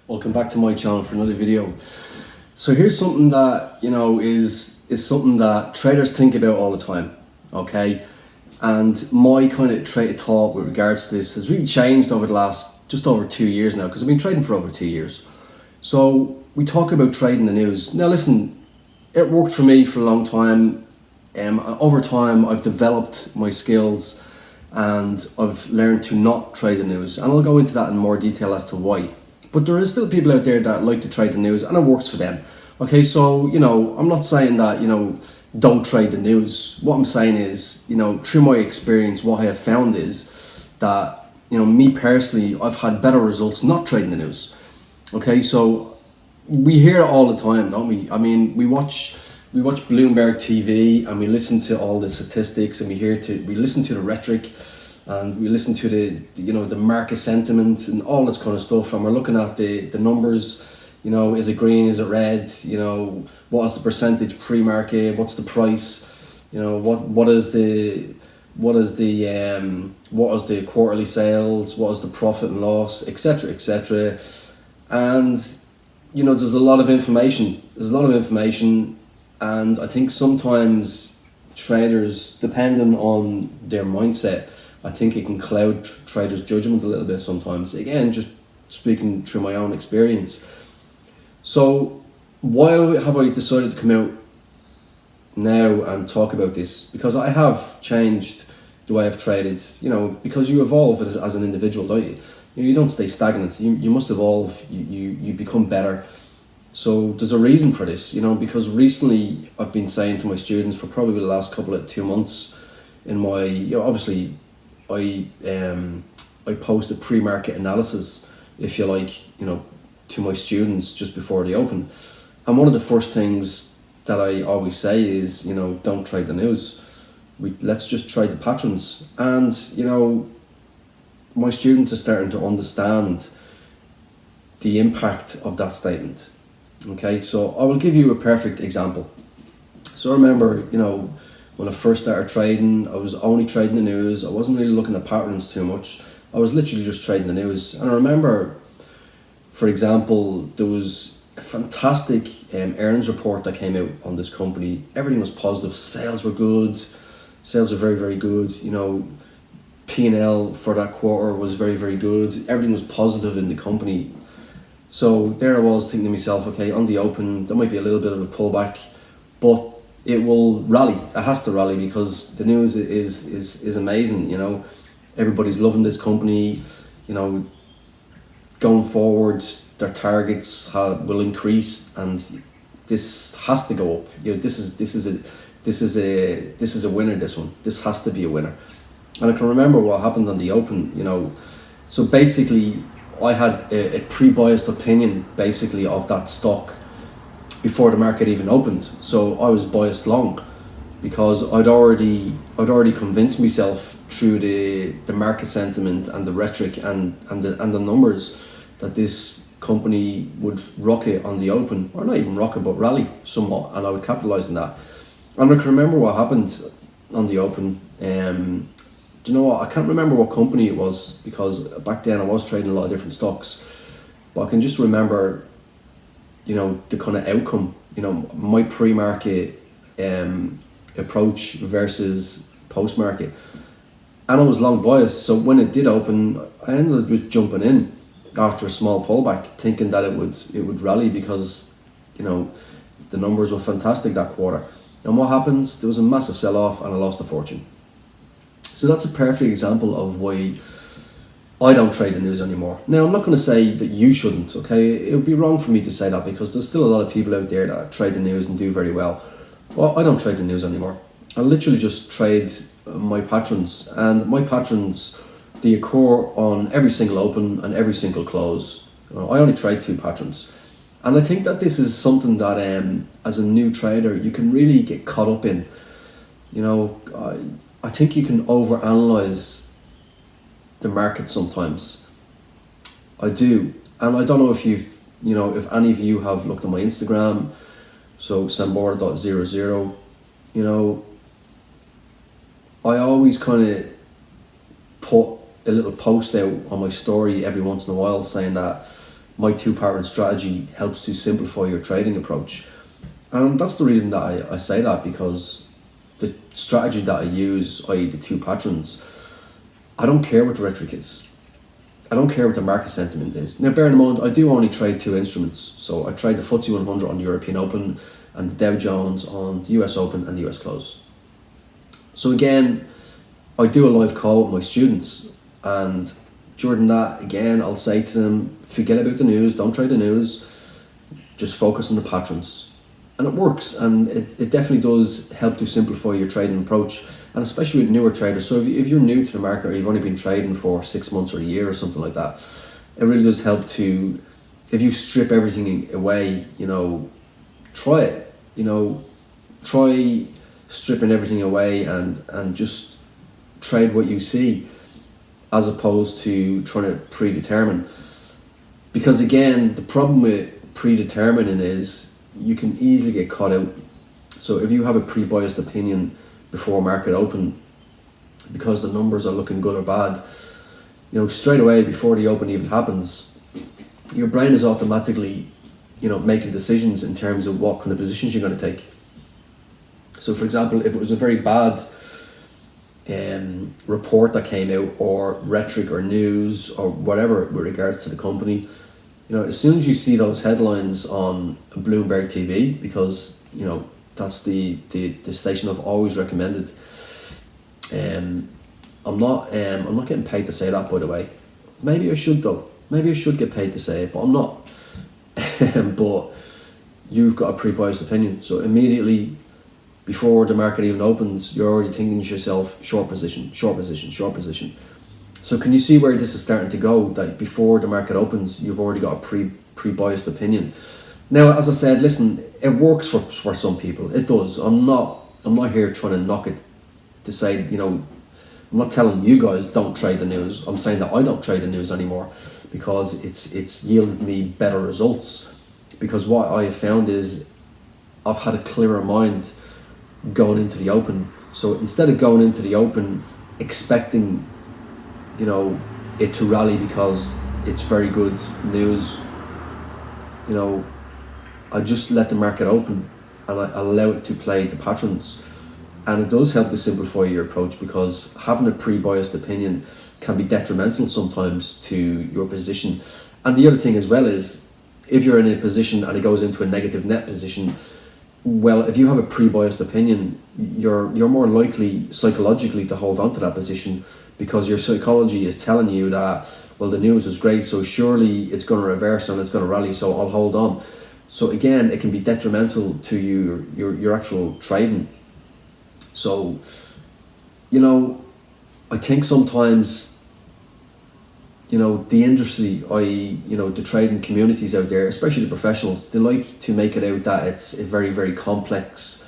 Welcome back to my channel for another video. So here's something that is something that traders think about all the time, okay? And my kind of train of thought with regards to this has really changed over the last just over 2 years now, because I've been trading for over 2 years. So we talk about trading the news. Now listen, it worked for me for a long time. Over time I've developed my skills and I've learned to not trade the news, and I'll go into that in more detail as to why. But there is still people out there that like to trade the news, and it works for them. Okay, so I'm not saying that don't trade the news. What I'm saying is, through my experience, what I have found is that me personally, I've had better results not trading the news. Okay, so we hear it all the time, don't we? I mean, we watch Bloomberg TV and we listen to all the statistics, and we listen to the rhetoric, and we listen to the market sentiment and all this kind of stuff, and we're looking at the numbers. Is it green, is it red? What is the percentage pre-market, what's the price, what is the quarterly sales, what is the profit and loss, etc. And there's a lot of information, and I think sometimes traders, depending on their mindset, I think it can cloud traders' judgment a little bit sometimes. Again, just speaking through my own experience. So why have I decided to come out now and talk about this? Because I have changed the way I've traded, because you evolve as an individual, don't you? You don't stay stagnant. You must evolve, you become better. So there's a reason for this, because recently I've been saying to my students for probably the last 2 months in my, obviously I post a pre-market analysis, if you like, to my students just before they open. And one of the first things that I always say is, don't trade the news. Let's just trade the patterns. And, my students are starting to understand the impact of that statement. Okay, so I will give you a perfect example. So I remember, when I first started trading, I was only trading the news. I wasn't really looking at patterns too much. I was literally just trading the news. And I remember, for example, there was a fantastic earnings report that came out on this company. Everything was positive. Sales were good. Sales are very, very good. P&L for that quarter was very, very good. Everything was positive in the company. So there I was thinking to myself, okay, on the open, there might be a little bit of a pullback, but it will rally. It has to rally because the news is amazing. Everybody's loving this company. Going forward, their targets will increase, and this has to go up. This is a winner. This has to be a winner. And I can remember what happened on the open. So basically, I had a pre-biased opinion basically of that stock before the market even opened. So I was biased long because I'd already convinced myself through the market sentiment and the rhetoric and the numbers that this company would rocket on the open, or not even rocket but rally somewhat, and I would capitalize on that. And I can remember what happened on the open. Do you know what? I can't remember what company it was because back then I was trading a lot of different stocks, but I can just remember, the kind of outcome, my pre-market approach versus post-market. And I was long biased, so when it did open, I ended up just jumping in after a small pullback, thinking that it would rally because, the numbers were fantastic that quarter. And what happens? There was a massive sell-off and I lost a fortune. So that's a perfect example of why I don't trade the news anymore. Now, I'm not going to say that you shouldn't, okay? It would be wrong for me to say that because there's still a lot of people out there that trade the news and do very well. Well, I don't trade the news anymore. I literally just trade my patterns, and my patterns, they occur on every single open and every single close. I only trade 2 patterns. And I think that this is something that as a new trader, you can really get caught up in. I think you can overanalyze the market sometimes. I do. And I don't know if if any of you have looked at my Instagram, so sambora.00, I always kind of put a little post out on my story every once in a while saying that my two-pattern strategy helps to simplify your trading approach. And that's the reason that I say that, because the strategy that I use, i.e. the two patterns, I don't care what the rhetoric is. I don't care what the market sentiment is. Now, bear in mind, I do only trade two instruments. So I trade the FTSE 100 on the European Open and the Dow Jones on the US Open and the US Close. So again, I do a live call with my students, and during that, again, I'll say to them, forget about the news, don't trade the news, just focus on the patterns. And it works, and it definitely does help to simplify your trading approach, and especially with newer traders. So if you're new to the market, or you've only been trading for 6 months or a year or something like that, it really does help to, if you strip everything away, try it. Try stripping everything away and just trade what you see, as opposed to trying to predetermine. Because again, the problem with predetermining is you can easily get caught out. So if you have a pre-biased opinion before market open, because the numbers are looking good or bad, straight away before the open even happens, your brain is automatically, making decisions in terms of what kind of positions you're going to take. So for example, if it was a very bad report that came out, or rhetoric or news or whatever with regards to the company, as soon as you see those headlines on Bloomberg TV, because that's the station I've always recommended. I'm not getting paid to say that, by the way. Maybe I should though. Maybe I should get paid to say it, but I'm not. But you've got a pre-biased opinion, so immediately before the market even opens, you're already thinking to yourself, short position, short position, short position. So can you see where this is starting to go? That before the market opens, you've already got a pre-biased opinion. Now, as I said, listen, it works for some people. It does. I'm not here trying to knock it to say, I'm not telling you guys don't trade the news. I'm saying that I don't trade the news anymore, because it's yielded me better results. Because what I have found is I've had a clearer mind going into the open. So instead of going into the open expecting it to rally because it's very good news, I just let the market open and I allow it to play the patterns. And it does help to simplify your approach, because having a pre-biased opinion can be detrimental sometimes to your position. And the other thing as well is, if you're in a position and it goes into a negative net position, well, if you have a pre-biased opinion, you're more likely psychologically to hold on to that position, because your psychology is telling you that, well, the news is great, so surely it's going to reverse and it's going to rally, so I'll hold on. So again, it can be detrimental to your actual trading. So, I think sometimes, the industry, the trading communities out there, especially the professionals, they like to make it out that it's a very, very complex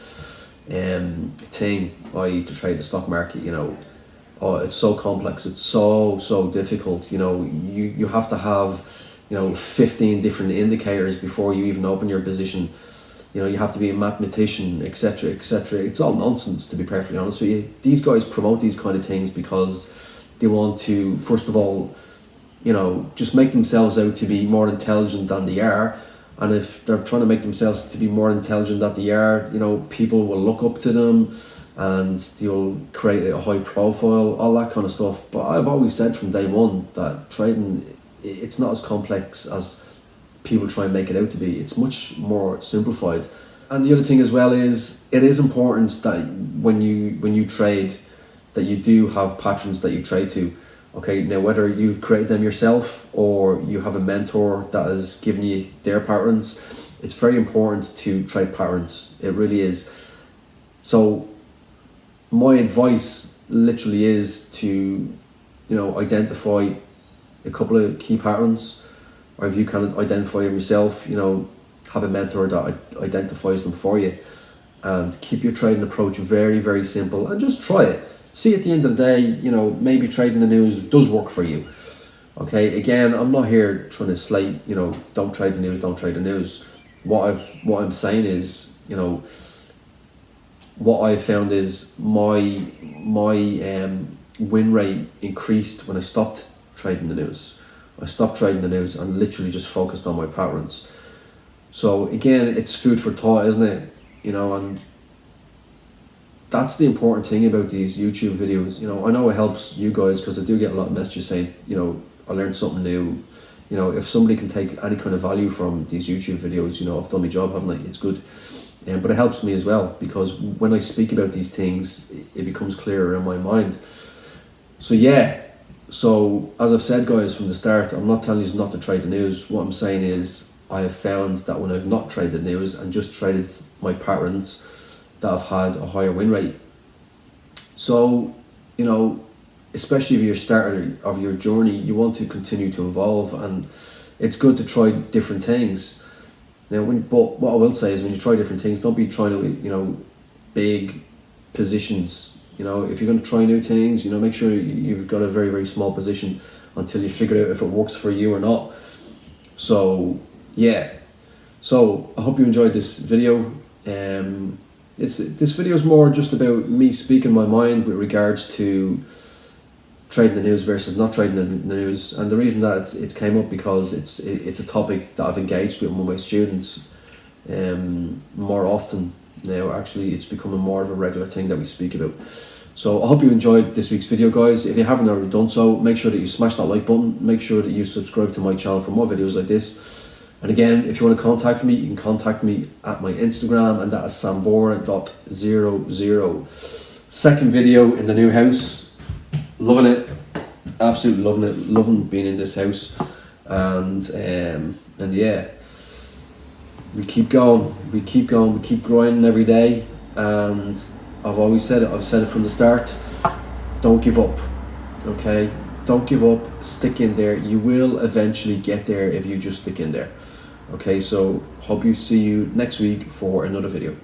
thing, to trade the stock market. It's so complex, it's so difficult. You have to have 15 different indicators before you even open your position. You have to be a mathematician, etc., etc. It's all nonsense, to be perfectly honest with you. These guys promote these kind of things because they want to, first of all, just make themselves out to be more intelligent than they are. And if they're trying to make themselves to be more intelligent than they are, people will look up to them and they'll create a high profile, all that kind of stuff. But I've always said from day one that trading, it's not as complex as people try and make it out to be. It's much more simplified. And the other thing as well is, it is important that when you trade, that you do have patterns that you trade to. Okay, now whether you've created them yourself or you have a mentor that has given you their patterns, it's very important to trade patterns. It really is. So my advice literally is to, identify a couple of key patterns, or if you can identify them yourself, have a mentor that identifies them for you, and keep your trading approach very, very simple, and just try it. See, at the end of the day, maybe trading the news does work for you. Okay, again, I'm not here trying to slate, don't trade the news, don't trade the news. What I'm saying is, what I've found is my win rate increased when I stopped trading the news. I stopped trading the news and literally just focused on my patterns. So again, it's food for thought, isn't it? You know, and that's the important thing about these YouTube videos. You know, I know it helps you guys because I do get a lot of messages saying, you know, I learned something new. You know, if somebody can take any kind of value from these YouTube videos, you know, I've done my job, haven't I? It's good. But it helps me as well, because when I speak about these things, it becomes clearer in my mind. So yeah, so as I've said, guys, from the start, I'm not telling you not to trade the news. What I'm saying is I have found that when I've not traded news and just traded my patterns, that I've had a higher win rate. So, you know, especially if you're starting of your journey, you want to continue to evolve, and it's good to try different things. Now, but what I will say is, when you try different things, don't be trying to, you know, big positions. You know, if you're going to try new things, you know, make sure you've got a very, very small position until you figure out if it works for you or not. So yeah, so I hope you enjoyed this video. This video is more just about me speaking my mind with regards to trading the news versus not trading the news, and the reason that it's came up because it's a topic that I've engaged with my students more often now. Actually, it's becoming more of a regular thing that we speak about. So I hope you enjoyed this week's video, guys. If you haven't already done so, make sure that you smash that like button. Make sure that you subscribe to my channel for more videos like this. And again, if you want to contact me, you can contact me at my Instagram, and that is sambora.00. Second video in the new house. Loving it, absolutely loving it, loving being in this house, and yeah, we keep going, we keep growing every day. And I've always said it, I've said it from the start, don't give up, okay? Don't give up, stick in there. You will eventually get there if you just stick in there. Okay, so hope you see you next week for another video.